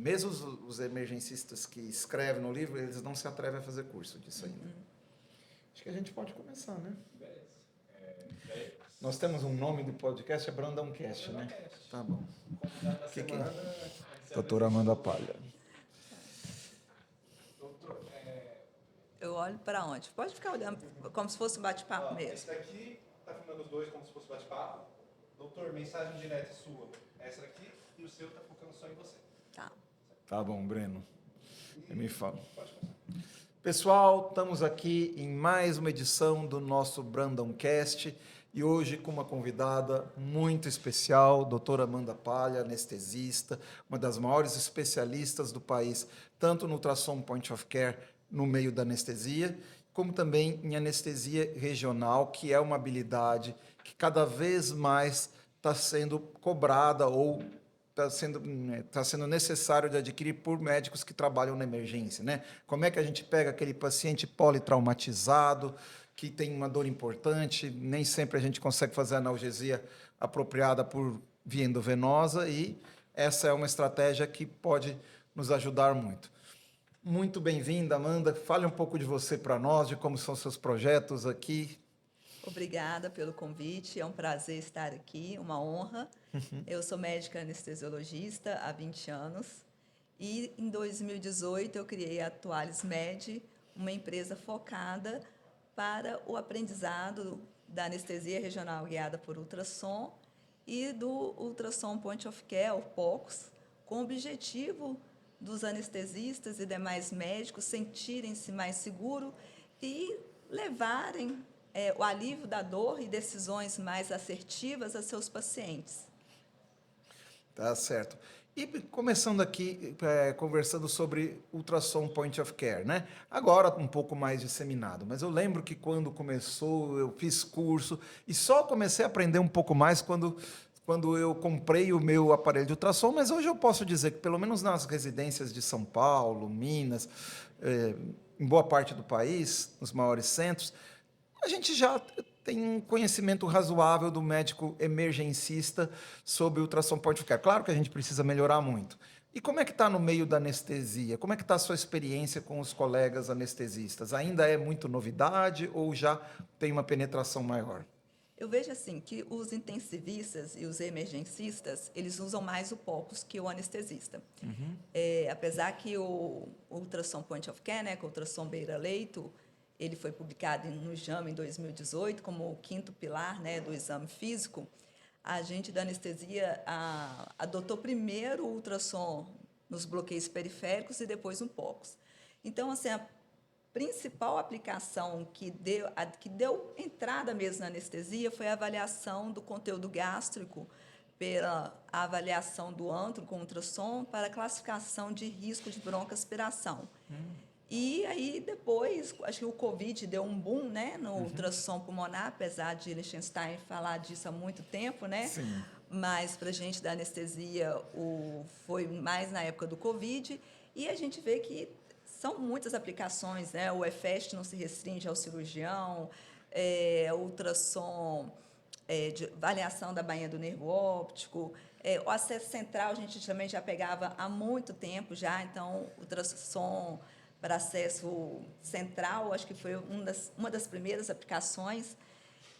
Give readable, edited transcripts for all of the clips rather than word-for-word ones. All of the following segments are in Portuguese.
Mesmo os emergencistas que escrevem no livro, eles não se atrevem a fazer curso disso ainda. Acho que a gente pode começar, né? Nós temos um nome do podcast, é Brandãocast, né? Tá bom. Doutora Amanda Palha. Eu olho para onde? Pode ficar olhando como se fosse um bate-papo mesmo. Esse daqui está filmando os dois como se fosse bate-papo. Doutor, mensagem direta sua. Essa daqui e o seu está focando só em você. Tá. Tá bom, Breno. Me fala. Pessoal, estamos aqui em mais uma edição do nosso Brandãocast e hoje com uma convidada muito especial, doutora Amanda Palha, anestesista, uma das maiores especialistas do país, tanto no ultrassom point of care, no meio da anestesia, como também em anestesia regional, que é uma habilidade que cada vez mais está sendo cobrada ou está sendo necessário de adquirir por médicos que trabalham na emergência, né? Como é que a gente pega aquele paciente politraumatizado, que tem uma dor importante, nem sempre a gente consegue fazer a analgesia apropriada por via endovenosa, e essa é uma estratégia que pode nos ajudar muito. Muito bem-vinda, Amanda. Fale um pouco de você para nós, de como são seus projetos aqui. Obrigada pelo convite, é um prazer estar aqui, uma honra. Eu sou médica anestesiologista há 20 anos e em 2018 eu criei a Atualis Med, uma empresa focada para o aprendizado da anestesia regional guiada por ultrassom e do ultrassom point of care, o POCUS, com o objetivo dos anestesistas e demais médicos sentirem-se mais seguros e levarem o alívio da dor e decisões mais assertivas a seus pacientes. Tá certo. E começando aqui, conversando sobre ultrassom point of care, né? Agora um pouco mais disseminado, mas eu lembro que quando começou, eu fiz curso e só comecei a aprender um pouco mais quando eu comprei o meu aparelho de ultrassom, mas hoje eu posso dizer que, pelo menos nas residências de São Paulo, Minas, em boa parte do país, nos maiores centros, a gente já tem um conhecimento razoável do médico emergencista sobre ultrassom point of care. Claro que a gente precisa melhorar muito. E como é que está no meio da anestesia? Como é que está a sua experiência com os colegas anestesistas? Ainda é muito novidade ou já tem uma penetração maior? Eu vejo assim que os intensivistas e os emergencistas, eles usam mais o POCUS que o anestesista. Apesar que o ultrassom point of care, né, que é o ultrassom beira-leito, ele foi publicado no JAMA em 2018 como o quinto pilar, né, do exame físico. A gente da anestesia adotou primeiro o ultrassom nos bloqueios periféricos e depois um POCUS. Então, assim, a principal aplicação que deu entrada mesmo na anestesia foi a avaliação do conteúdo gástrico pela avaliação do antro com ultrassom para classificação de risco de broncoaspiração. E aí, depois, acho que o Covid deu um boom, né, no ultrassom pulmonar, apesar de Liechtenstein falar disso há muito tempo, né? Sim. Mas, para a gente da anestesia, foi mais na época do Covid. E a gente vê que são muitas aplicações, né? O EFEST não se restringe ao cirurgião, ultrassom de avaliação da bainha do nervo óptico, o acesso central a gente também já pegava há muito tempo já, então ultrassom para acesso central, acho que foi uma das primeiras aplicações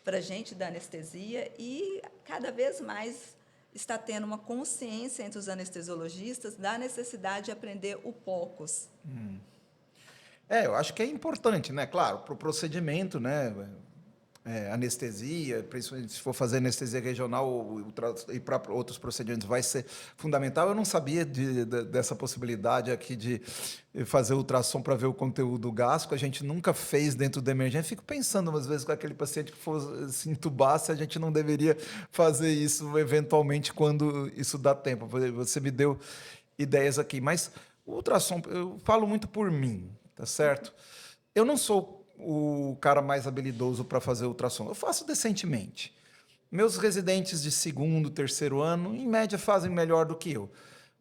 para a gente da anestesia, e cada vez mais está tendo uma consciência entre os anestesiologistas da necessidade de aprender o POCUS. Eu acho que é importante, né? Claro, para o procedimento, né? Anestesia, principalmente se for fazer anestesia regional e para outros procedimentos, vai ser fundamental. Eu não sabia dessa possibilidade aqui de fazer ultrassom para ver o conteúdo gástrico. A gente nunca fez dentro da emergência. Fico pensando, às vezes, com aquele paciente que for se entubar, se a gente não deveria fazer isso eventualmente quando isso dá tempo. Você me deu ideias aqui. Mas o ultrassom, eu falo muito por mim, tá certo? Eu não sou o cara mais habilidoso para fazer ultrassom. Eu faço decentemente. Meus residentes de segundo, terceiro ano, em média, fazem melhor do que eu.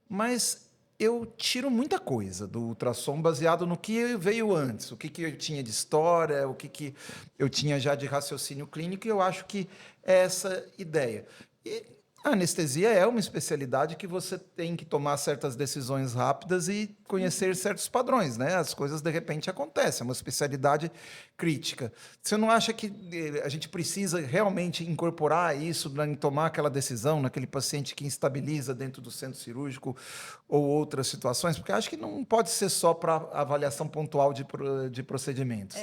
Mas eu tiro muita coisa do ultrassom baseado no que veio antes, o que eu tinha de história, o que eu tinha já de raciocínio clínico, e eu acho que é essa ideia. E A anestesia é uma especialidade que você tem que tomar certas decisões rápidas e conhecer certos padrões, né? As coisas de repente acontecem, é uma especialidade crítica. Você não acha que a gente precisa realmente incorporar isso em tomar aquela decisão naquele paciente que instabiliza dentro do centro cirúrgico ou outras situações? Porque acho que não pode ser só para avaliação pontual de procedimentos.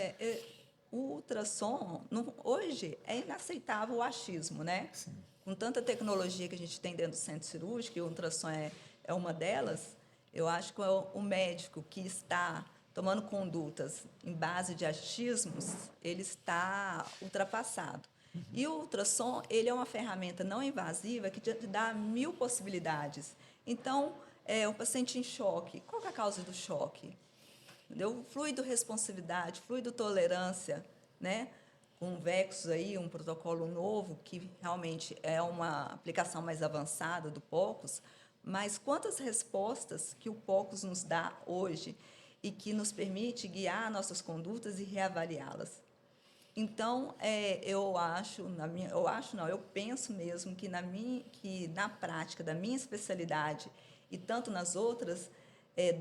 O ultrassom, hoje, é inaceitável o achismo, né? Sim. Com tanta tecnologia que a gente tem dentro do centro cirúrgico, e o ultrassom é uma delas, eu acho que o médico que está tomando condutas em base de achismos, ele está ultrapassado. E o ultrassom, ele é uma ferramenta não invasiva que te dá 1000 possibilidades. Então, o paciente em choque, qual que é a causa do choque? Entendeu? Fluido responsividade, fluido tolerância, né? Com o VEX aí, um protocolo novo, que realmente é uma aplicação mais avançada do POCUS, mas quantas respostas que o POCUS nos dá hoje e que nos permite guiar nossas condutas e reavaliá-las. Então, eu penso mesmo que na prática da minha especialidade e tanto nas outras,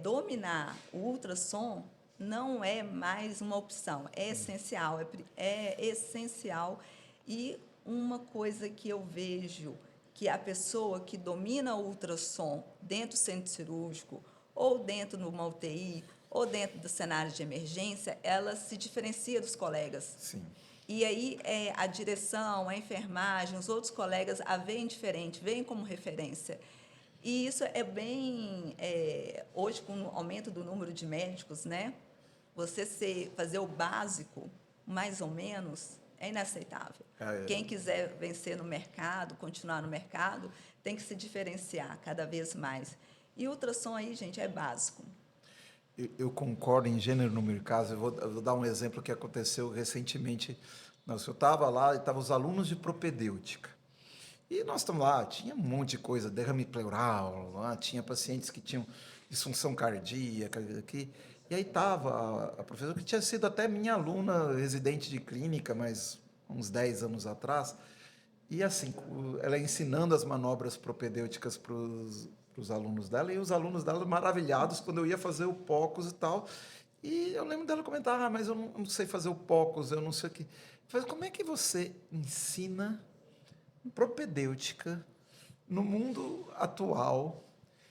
dominar o ultrassom não é mais uma opção, é essencial. E uma coisa que eu vejo que a pessoa que domina o ultrassom dentro do centro cirúrgico, ou dentro de uma UTI, ou dentro do cenário de emergência, ela se diferencia dos colegas. Sim. E aí a direção, a enfermagem, os outros colegas a veem diferente, veem como referência. E isso é bem... hoje, com o aumento do número de médicos, né, fazer o básico, mais ou menos, é inaceitável. Quem quiser vencer no mercado, continuar no mercado, tem que se diferenciar cada vez mais. E o ultrassom aí, gente, é básico. Eu concordo em gênero, número e caso. Eu vou dar um exemplo que aconteceu recentemente. Eu estava lá e estavam os alunos de propedêutica. E nós estamos lá, tinha um monte de coisa, derrame pleural, lá, tinha pacientes que tinham disfunção cardíaca aqui. E aí estava a professora, que tinha sido até minha aluna residente de clínica, mas uns 10 anos atrás. E assim, ela ensinando as manobras propedêuticas para os alunos dela, e os alunos dela maravilhados quando eu ia fazer o POCUS e tal. E eu lembro dela comentar, mas eu não sei fazer o POCUS, eu não sei o que. Eu falei, como é que você ensina propedêutica no mundo atual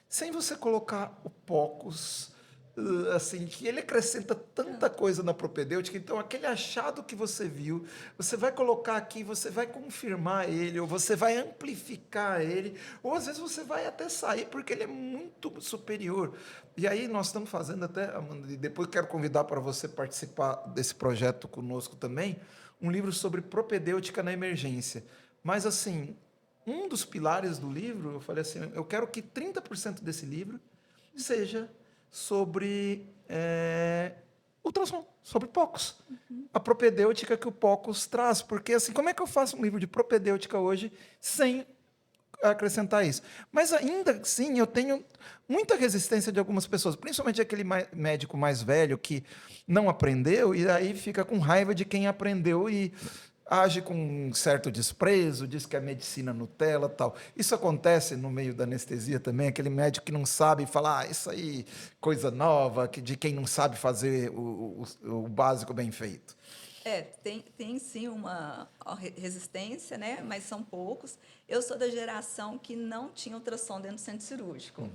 sem você colocar o POCUS, assim, que ele acrescenta tanta coisa na propedêutica, então aquele achado que você viu, você vai colocar aqui, você vai confirmar ele, ou você vai amplificar ele, ou às vezes você vai até sair, porque ele é muito superior. E aí nós estamos fazendo até, Amanda, e depois quero convidar para você participar desse projeto conosco também, um livro sobre propedêutica na emergência. Mas assim, um dos pilares do livro, eu falei assim, eu quero que 30% desse livro seja sobre ultrassom, sobre POCUS. A propedêutica que o POCUS traz. Porque, assim, como é que eu faço um livro de propedêutica hoje sem acrescentar isso? Mas, ainda assim, eu tenho muita resistência de algumas pessoas, principalmente aquele médico mais velho que não aprendeu e aí fica com raiva de quem aprendeu e age com um certo desprezo, diz que é medicina Nutella e tal. Isso acontece no meio da anestesia também, aquele médico que não sabe falar, isso aí, coisa nova, de quem não sabe fazer o básico bem feito. Tem sim uma resistência, né? Mas são poucos. Eu sou da geração que não tinha ultrassom dentro do centro cirúrgico.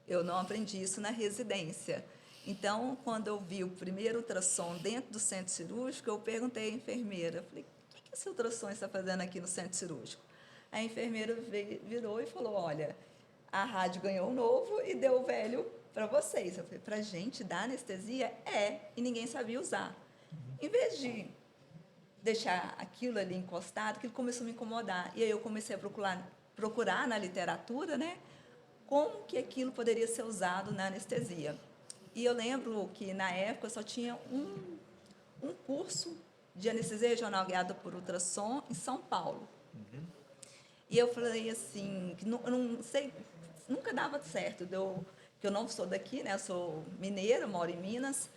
Eu não aprendi isso na residência. Então, quando eu vi o primeiro ultrassom dentro do centro cirúrgico, eu perguntei à enfermeira, falei, o que esse ultrassom está fazendo aqui no centro cirúrgico? A enfermeira virou e falou, olha, a rádio ganhou um novo e deu o velho para vocês. Eu falei, para a gente dar anestesia? E ninguém sabia usar. Em vez de deixar aquilo ali encostado, aquilo começou a me incomodar. E aí eu comecei a procurar na literatura, né, como que aquilo poderia ser usado na anestesia. E eu lembro que, na época, só tinha um curso de anestesia regional guiada por ultrassom em São Paulo. E eu falei assim, que eu não sei, nunca dava certo, que eu não sou daqui, né, eu sou mineira, moro em Minas.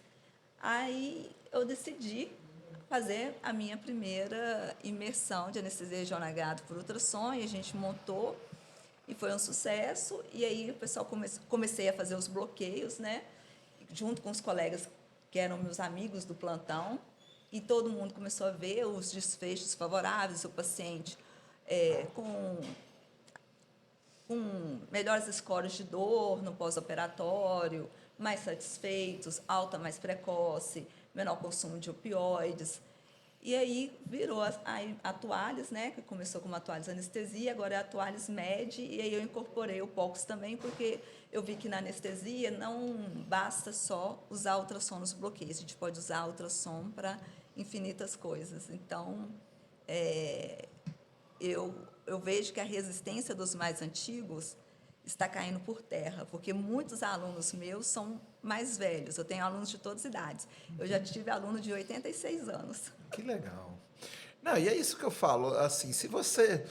Aí eu decidi fazer a minha primeira imersão de anestesia regional guiada por ultrassom, e a gente montou E foi um sucesso. E aí o pessoal comecei a fazer os bloqueios, né? Junto com os colegas que eram meus amigos do plantão. E todo mundo começou a ver os desfechos favoráveis, o paciente com melhores scores de dor no pós-operatório, mais satisfeitos, alta mais precoce, menor consumo de opioides. E aí virou a Atualis, né, que começou como Atualis Anestesia, agora é Atualis Med, e aí eu incorporei o POCUS também, porque eu vi que na anestesia não basta só usar ultrassom nos bloqueios, a gente pode usar ultrassom para infinitas coisas. Então, eu vejo que a resistência dos mais antigos está caindo por terra, porque muitos alunos meus são mais velhos. Eu tenho alunos de todas as idades. Eu já tive aluno de 86 anos. Que legal. Não, e é isso que eu falo, assim, se você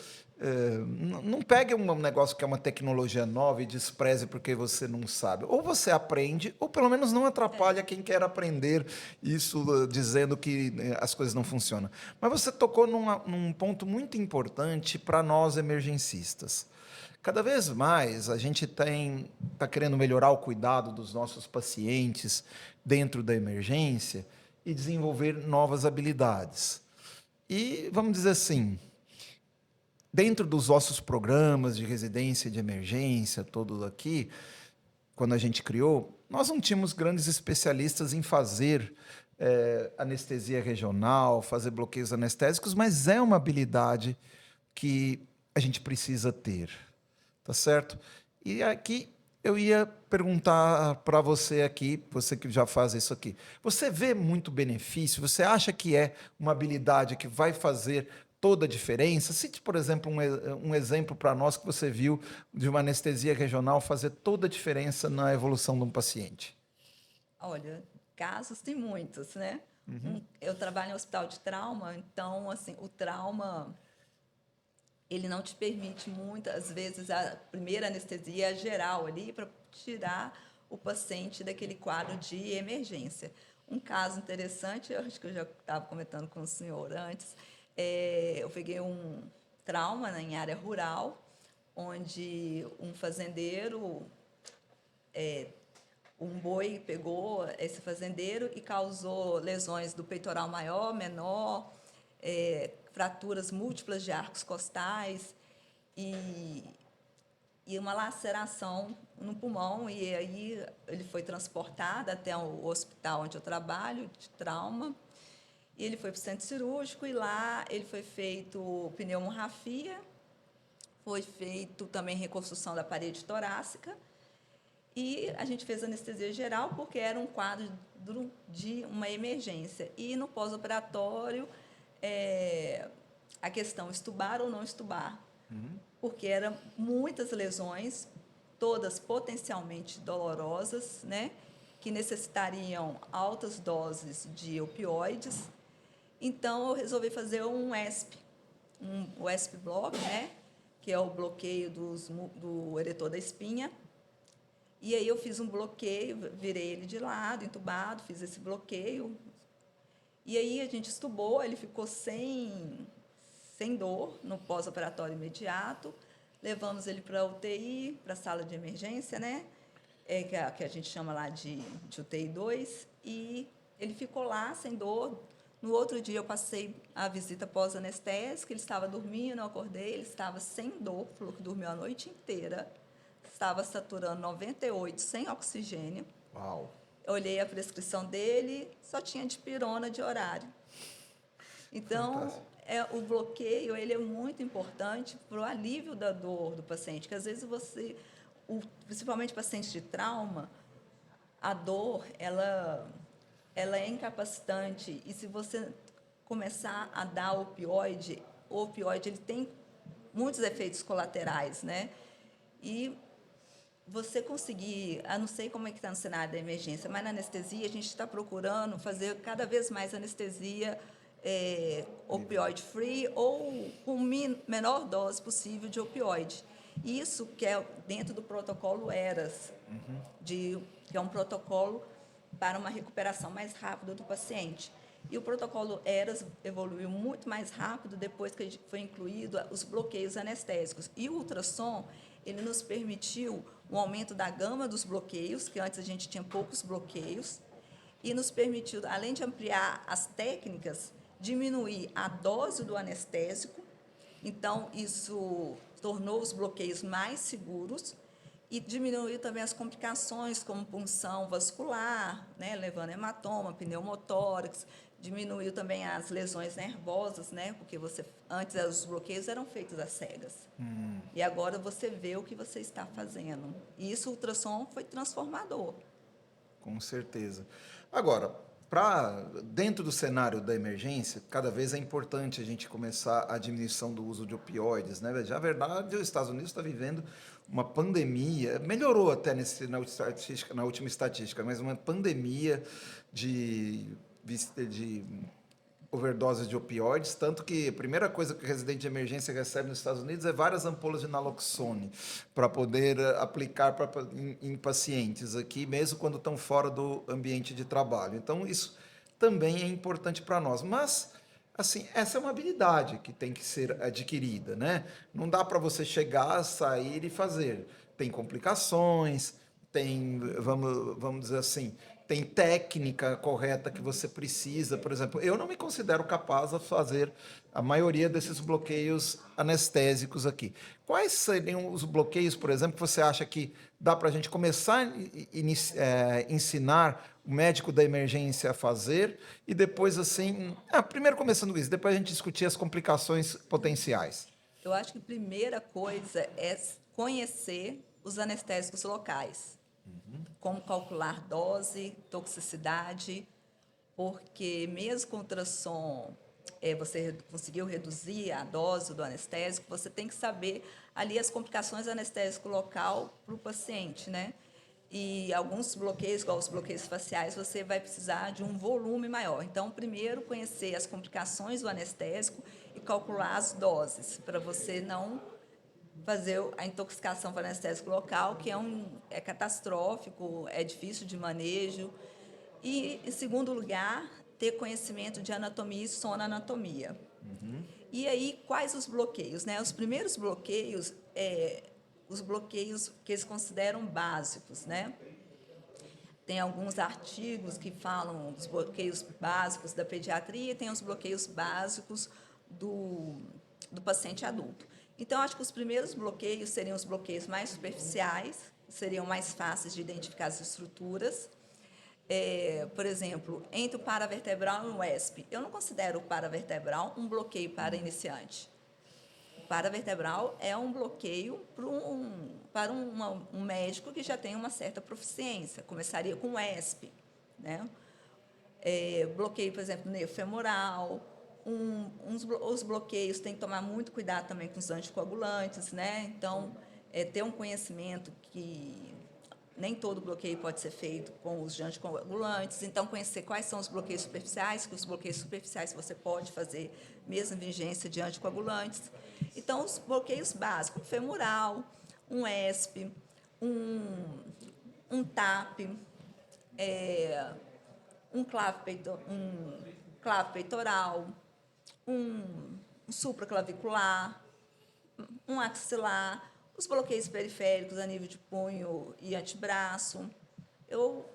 não pegue um negócio que é uma tecnologia nova e despreze porque você não sabe. Ou você aprende, ou pelo menos não atrapalha quem quer aprender isso, dizendo que as coisas não funcionam. Mas você tocou num ponto muito importante para nós emergencistas. Cada vez mais a gente está querendo melhorar o cuidado dos nossos pacientes dentro da emergência e desenvolver novas habilidades. E, vamos dizer assim, dentro dos nossos programas de residência de emergência, todos aqui, quando a gente criou, nós não tínhamos grandes especialistas em fazer anestesia regional, fazer bloqueios anestésicos, mas é uma habilidade que a gente precisa ter, tá certo? E aqui eu ia perguntar para você aqui, você que já faz isso aqui, você vê muito benefício? Você acha que é uma habilidade que vai fazer toda a diferença? Cite, por exemplo, um exemplo para nós que você viu de uma anestesia regional fazer toda a diferença na evolução de um paciente. Olha, casos tem muitos, né? Eu trabalho em hospital de trauma, então, assim, o trauma ele não te permite muitas vezes a primeira anestesia geral ali para tirar o paciente daquele quadro de emergência. Um caso interessante, eu acho que eu já estava comentando com o senhor antes, eu peguei um trauma, né, em área rural, onde um fazendeiro, um boi pegou esse fazendeiro e causou lesões do peitoral maior, menor, fraturas múltiplas de arcos costais e uma laceração no pulmão. E aí ele foi transportado até o hospital onde eu trabalho, de trauma, e ele foi para o centro cirúrgico, e lá ele foi feito pneumorrafia, foi feito também reconstrução da parede torácica, e a gente fez anestesia geral porque era um quadro de uma emergência. E no pós-operatório, a questão estubar ou não estubar, porque eram muitas lesões, todas potencialmente dolorosas, né, que necessitariam altas doses de opioides. Então, eu resolvi fazer um ESP, o ESP Block, né, que é o bloqueio do eretor da espinha. E aí eu fiz um bloqueio, virei ele de lado, entubado, fiz esse bloqueio. E aí a gente estubou, ele ficou sem dor no pós-operatório imediato. Levamos ele para a UTI, para a sala de emergência, né? Que a gente chama lá de UTI 2. E ele ficou lá sem dor. No outro dia eu passei a visita pós-anestésica, ele estava dormindo, eu acordei, ele estava sem dor, falou que dormiu a noite inteira. Estava saturando 98, sem oxigênio. Uau! Eu olhei a prescrição dele, só tinha dipirona de horário. Então, o bloqueio ele é muito importante para o alívio da dor do paciente, que às vezes principalmente pacientes de trauma, a dor, ela é incapacitante, e se você começar a dar opioide, o opioide ele tem muitos efeitos colaterais, né? E você conseguir, eu não sei como é que está no cenário da emergência, mas na anestesia a gente está procurando fazer cada vez mais anestesia opioid free ou com menor dose possível de opioide. Isso que é dentro do protocolo ERAS, que é um protocolo para uma recuperação mais rápida do paciente. E o protocolo ERAS evoluiu muito mais rápido depois que foi incluído os bloqueios anestésicos. E o ultrassom, ele nos permitiu um aumento da gama dos bloqueios, que antes a gente tinha poucos bloqueios, e nos permitiu, além de ampliar as técnicas, diminuir a dose do anestésico. Então, isso tornou os bloqueios mais seguros e diminuiu também as complicações, como punção vascular, né, levando hematoma, pneumotórax, diminuiu também as lesões nervosas, né, porque antes os bloqueios eram feitos às cegas. E agora você vê o que você está fazendo. E isso, o ultrassom foi transformador. Com certeza. Agora, dentro do cenário da emergência, cada vez é importante a gente começar a diminuição do uso de opioides, né? Já, na verdade, os Estados Unidos está vivendo uma pandemia, melhorou até na última estatística, mas uma pandemia de overdose de opioides, tanto que a primeira coisa que o residente de emergência recebe nos Estados Unidos é várias ampolas de naloxone para poder aplicar em pacientes aqui, mesmo quando estão fora do ambiente de trabalho. Então, isso também é importante para nós. Mas, assim, essa é uma habilidade que tem que ser adquirida, né? Não dá para você chegar, sair e fazer. Tem complicações, vamos dizer assim, tem técnica correta que você precisa. Por exemplo, eu não me considero capaz de fazer a maioria desses bloqueios anestésicos aqui. Quais seriam os bloqueios, por exemplo, que você acha que dá para a gente começar a ensinar o médico da emergência a fazer e depois, assim, primeiro começando isso, depois a gente discutir as complicações potenciais? Eu acho que a primeira coisa é conhecer os anestésicos locais. Como calcular dose, toxicidade, porque mesmo com ultrassom você conseguiu reduzir a dose do anestésico, você tem que saber ali as complicações do anestésico local para o paciente, né? E alguns bloqueios, igual os bloqueios faciais, você vai precisar de um volume maior. Então, primeiro, conhecer as complicações do anestésico e calcular as doses, para você não fazer a intoxicação por anestésico local, que é catastrófico, é difícil de manejo. E, em segundo lugar, ter conhecimento de anatomia e sonoanatomia. E aí, quais os bloqueios? Né? Os primeiros bloqueios, os bloqueios que eles consideram básicos, né? Tem alguns artigos que falam dos bloqueios básicos da pediatria e tem os bloqueios básicos do paciente adulto. Então, acho que os primeiros bloqueios seriam os bloqueios mais superficiais, seriam mais fáceis de identificar as estruturas. Por exemplo, entre o paravertebral e o ESP, eu não considero o paravertebral um bloqueio para iniciante. O paravertebral é um bloqueio para um médico que já tem uma certa proficiência, começaria com o ESP, né? Bloqueio, por exemplo, nervo femoral. Os bloqueios tem que tomar muito cuidado também com os anticoagulantes, né? Então, ter um conhecimento que nem todo bloqueio pode ser feito com os anticoagulantes. Então, conhecer quais são os bloqueios superficiais, que os bloqueios superficiais você pode fazer mesmo em vigência de anticoagulantes. Então, os bloqueios básicos, um femoral, um ESP, um TAP, um clavo peitoral, um supraclavicular, um axilar, os bloqueios periféricos a nível de punho e antebraço. Eu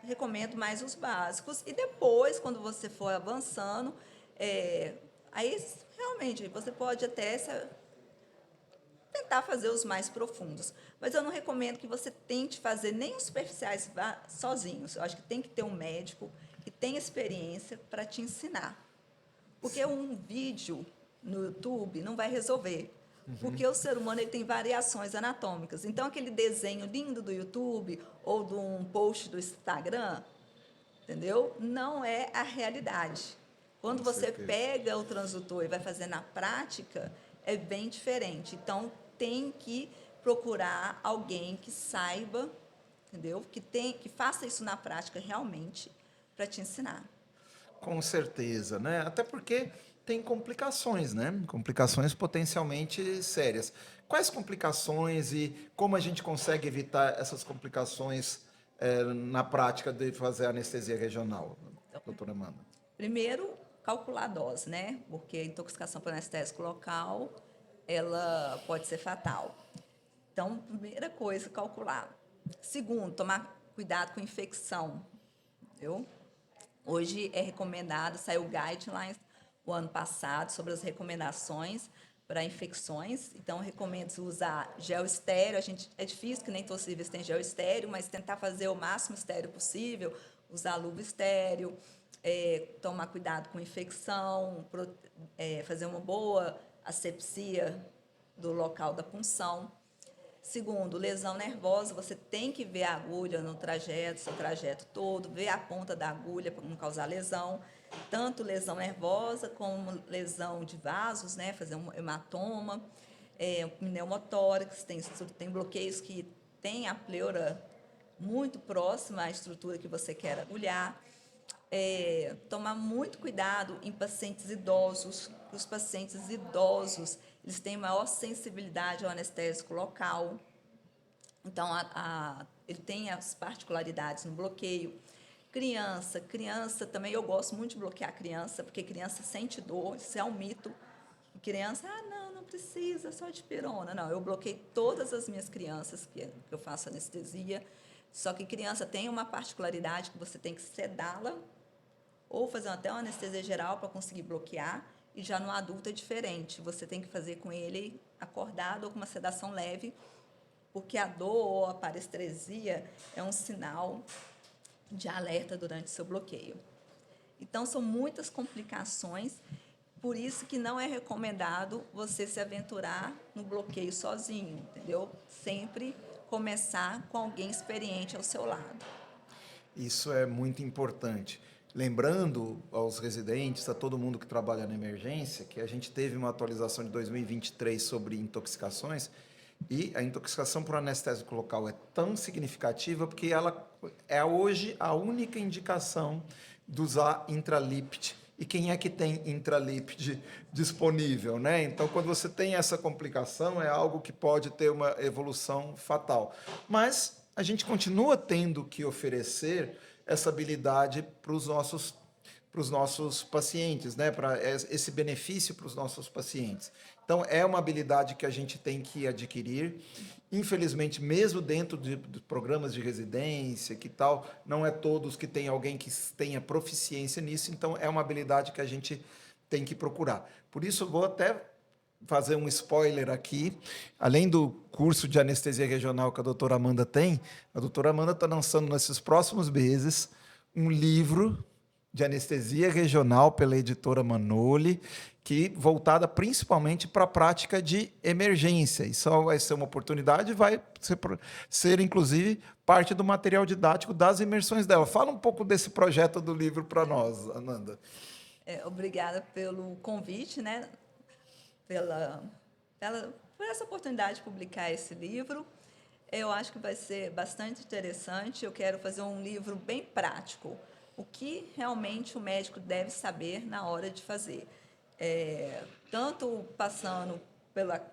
recomendo mais os básicos. E depois, quando você for avançando, aí realmente você pode até tentar fazer os mais profundos. Mas eu não recomendo que você tente fazer nem os superficiais sozinhos. Eu acho que tem que ter um médico que tenha experiência para te ensinar. Porque um vídeo no YouTube não vai resolver. Porque o ser humano ele tem variações anatômicas. Então, aquele desenho lindo do YouTube ou de um post do Instagram, entendeu? Não é a realidade. Quando você pega o transdutor e vai fazer na prática, é bem diferente. Então, tem que procurar alguém que saiba, entendeu? Que faça isso na prática realmente para te ensinar. Com certeza, né? Até porque tem complicações, né? Complicações potencialmente sérias. Quais complicações e como a gente consegue evitar essas complicações na prática de fazer anestesia regional, doutora Amanda? Primeiro, calcular a dose, né? Porque a intoxicação por anestésico local, ela pode ser fatal. Então, primeira coisa, calcular. Segundo, tomar cuidado com infecção, entendeu? Hoje é recomendado, saiu guidelines o ano passado sobre as recomendações para infecções. Então, recomendo usar gel estéreo. É difícil, que nem todos os serviços têm gel estéreo, mas tentar fazer o máximo estéreo possível, usar luva estéreo, tomar cuidado com infecção, fazer uma boa asepsia do local da punção. Segundo, lesão nervosa, você tem que ver a agulha no trajeto, seu trajeto todo, ver a ponta da agulha para não causar lesão, tanto lesão nervosa como lesão de vasos, né, fazer um hematoma, pneumotórax, tem bloqueios que tem a pleura muito próxima à estrutura que você quer agulhar. Tomar muito cuidado em pacientes idosos, porque os pacientes idosos eles têm maior sensibilidade ao anestésico local. Então, ele tem as particularidades no bloqueio. Criança também, eu gosto muito de bloquear criança, porque criança sente dor, isso é um mito. Criança, não precisa, só de pirona. Não, eu bloqueei todas as minhas crianças que eu faço anestesia, só que criança tem uma particularidade que você tem que sedá-la, ou fazer até uma anestesia geral para conseguir bloquear, e já no adulto é diferente, você tem que fazer com ele acordado ou com uma sedação leve, porque a dor ou a parestesia é um sinal de alerta durante o seu bloqueio. Então, são muitas complicações, por isso que não é recomendado você se aventurar no bloqueio sozinho, entendeu? Sempre começar com alguém experiente ao seu lado. Isso é muito importante. Lembrando aos residentes, a todo mundo que trabalha na emergência, que a gente teve uma atualização de 2023 sobre intoxicações, e a intoxicação por anestésico local é tão significativa porque ela é hoje a única indicação de usar intralipid. E quem é que tem intralipid disponível, né? Então, quando você tem essa complicação, é algo que pode ter uma evolução fatal. Mas a gente continua tendo que oferecer essa habilidade para os nossos pacientes, né? Para esse benefício para os nossos pacientes. Então, é uma habilidade que a gente tem que adquirir. Infelizmente, mesmo dentro de programas de residência, que tal, não é todos que tem alguém que tenha proficiência nisso, então é uma habilidade que a gente tem que procurar. Por isso, eu vou até fazer um spoiler aqui. Além do curso de anestesia regional que a doutora Amanda tem, a doutora Amanda está lançando nesses próximos meses um livro de anestesia regional pela editora Manoli, que voltada principalmente para a prática de emergência. Isso vai ser uma oportunidade, vai ser inclusive parte do material didático das imersões dela. Fala um pouco desse projeto do livro para nós, Amanda. Obrigada pelo convite, né? Por essa oportunidade de publicar esse livro. Eu acho que vai ser bastante interessante. Eu quero fazer um livro bem prático. O que realmente o médico deve saber na hora de fazer. Tanto passando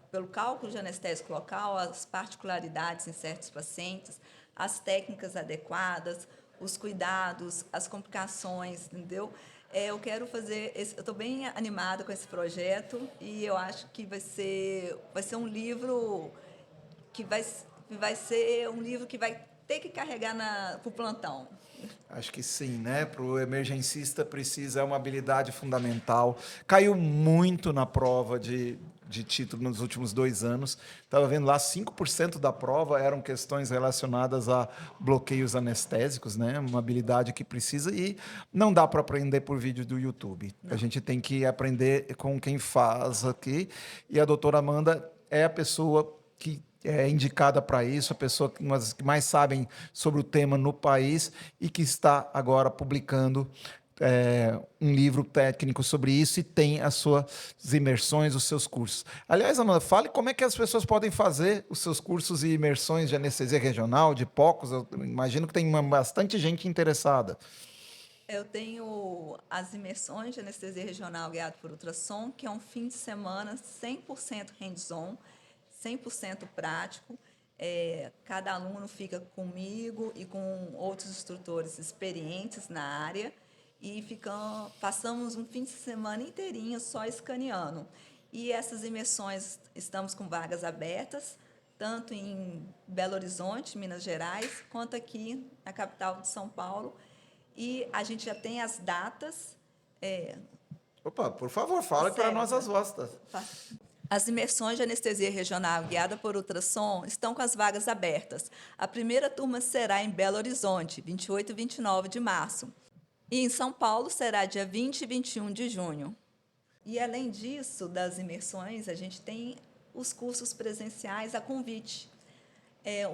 pelo cálculo de anestésico local, as particularidades em certos pacientes, as técnicas adequadas, os cuidados, as complicações, entendeu? Eu quero fazer, eu estou bem animada com esse projeto e eu acho que vai ser um livro que vai ser um livro que vai ter que carregar para o plantão. Acho que sim, né? Para o emergencista é uma habilidade fundamental. Caiu muito na prova de título nos últimos 2 anos. Estava vendo lá, 5% da prova eram questões relacionadas a bloqueios anestésicos, né? Uma habilidade que precisa e não dá para aprender por vídeo do YouTube. Não. A gente tem que aprender com quem faz aqui. E a doutora Amanda é a pessoa que é indicada para isso, a pessoa que mais sabem sobre o tema no país e que está agora publicando um livro técnico sobre isso e tem as suas imersões, os seus cursos. Aliás, Amanda, fale como é que as pessoas podem fazer os seus cursos e imersões de anestesia regional, de POCOS. Eu imagino que tem bastante gente interessada. Eu tenho as imersões de anestesia regional guiado por ultrassom, que é um fim de semana 100% hands-on, 100% prático. Cada aluno fica comigo e com outros instrutores experientes na área e passamos um fim de semana inteirinho só escaneando. E essas imersões, estamos com vagas abertas, tanto em Belo Horizonte, Minas Gerais, quanto aqui na capital de São Paulo. E a gente já tem as datas. Opa, por favor, fale para Sério, nós as vossas. As imersões de anestesia regional guiada por ultrassom estão com as vagas abertas. A primeira turma será em Belo Horizonte, 28 e 29 de março. E em São Paulo será dia 20 e 21 de junho. E, além disso, das imersões, a gente tem os cursos presenciais a convite.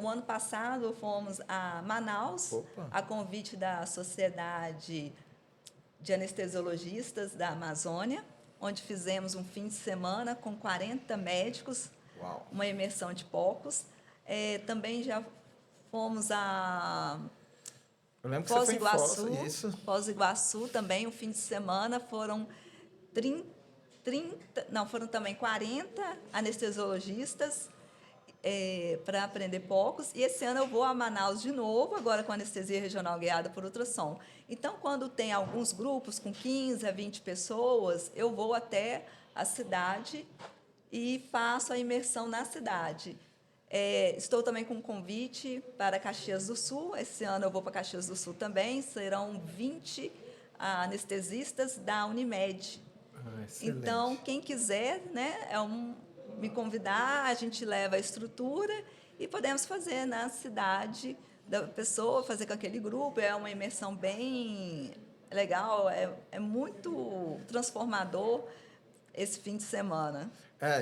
O ano passado, fomos a Manaus, a convite da Sociedade de Anestesiologistas da Amazônia, onde fizemos um fim de semana com 40 médicos, Uau. uma imersão de POCOS. Também já fomos a Eu lembro que você foi em Foz do isso. Iguaçu, Foz do Iguaçu também, um fim de semana, foram 40 anestesiologistas para aprender POCOS. E esse ano eu vou a Manaus de novo, agora com anestesia regional guiada por ultrassom. Então, quando tem alguns grupos com 15 a 20 pessoas, eu vou até a cidade e faço a imersão na cidade. Estou também com um convite para Caxias do Sul. Esse ano eu vou para Caxias do Sul também. Serão 20 anestesistas da Unimed. Então, quem quiser, né, me convidar, a gente leva a estrutura e podemos fazer na cidade da pessoa, fazer com aquele grupo. É uma imersão bem legal, é muito transformador esse fim de semana.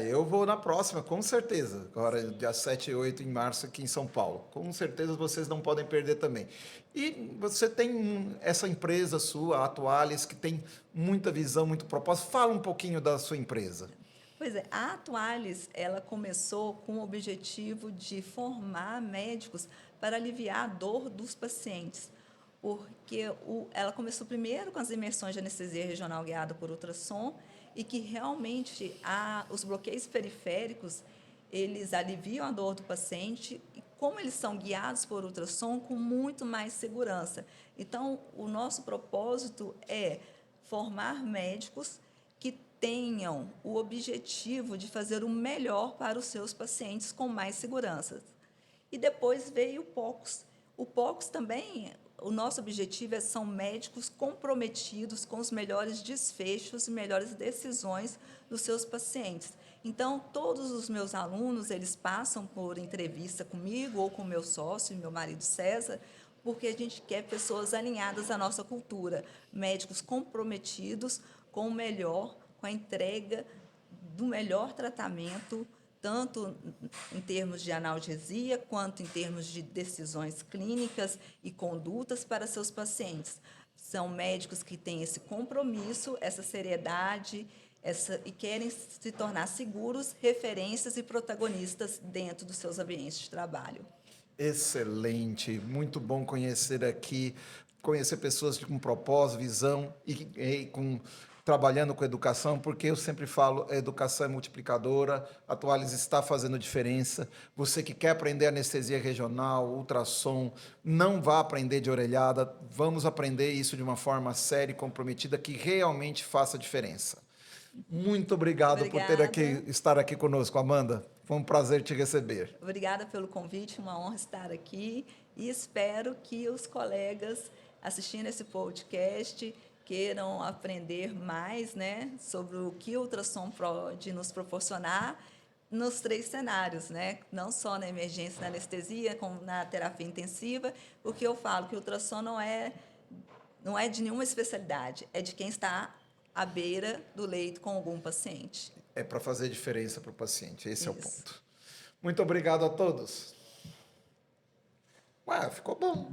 Eu vou na próxima, com certeza. Agora, dia 7 e 8 em março, aqui em São Paulo. Com certeza vocês não podem perder também. E você tem essa empresa sua, a Atualis, que tem muita visão, muito propósito. Fala um pouquinho da sua empresa. Pois é, a Atualis, ela começou com o objetivo de formar médicos para aliviar a dor dos pacientes. Porque ela começou primeiro com as imersões de anestesia regional guiada por ultrassom, e que realmente os bloqueios periféricos, eles aliviam a dor do paciente, e como eles são guiados por ultrassom, com muito mais segurança. Então, o nosso propósito é formar médicos que tenham o objetivo de fazer o melhor para os seus pacientes com mais segurança. E depois veio o POCOS. O POCOS também, o nosso objetivo são médicos comprometidos com os melhores desfechos e melhores decisões dos seus pacientes. Então, todos os meus alunos, eles passam por entrevista comigo ou com meu sócio, meu marido César, porque a gente quer pessoas alinhadas à nossa cultura, médicos comprometidos com o melhor, com a entrega do melhor tratamento, tanto em termos de analgesia, quanto em termos de decisões clínicas e condutas para seus pacientes. São médicos que têm esse compromisso, essa seriedade, e querem se tornar seguros, referências e protagonistas dentro dos seus ambientes de trabalho. Excelente, muito bom conhecer aqui, conhecer pessoas com propósito, visão e trabalhando com educação, porque eu sempre falo, a educação é multiplicadora, a Atualis está fazendo diferença. Você que quer aprender anestesia regional, ultrassom, não vá aprender de orelhada, vamos aprender isso de uma forma séria e comprometida que realmente faça diferença. Muito obrigado Obrigada. por estar aqui conosco, Amanda. Foi um prazer te receber. Obrigada pelo convite, uma honra estar aqui e espero que os colegas assistindo esse podcast queiram aprender mais, né, sobre o que o ultrassom pode nos proporcionar nos 3 cenários, né, não só na emergência, na anestesia, como na terapia intensiva, porque eu falo que o ultrassom não é de nenhuma especialidade, é de quem está à beira do leito com algum paciente. É para fazer diferença para o paciente, esse é o ponto. Muito obrigado a todos. Ficou bom.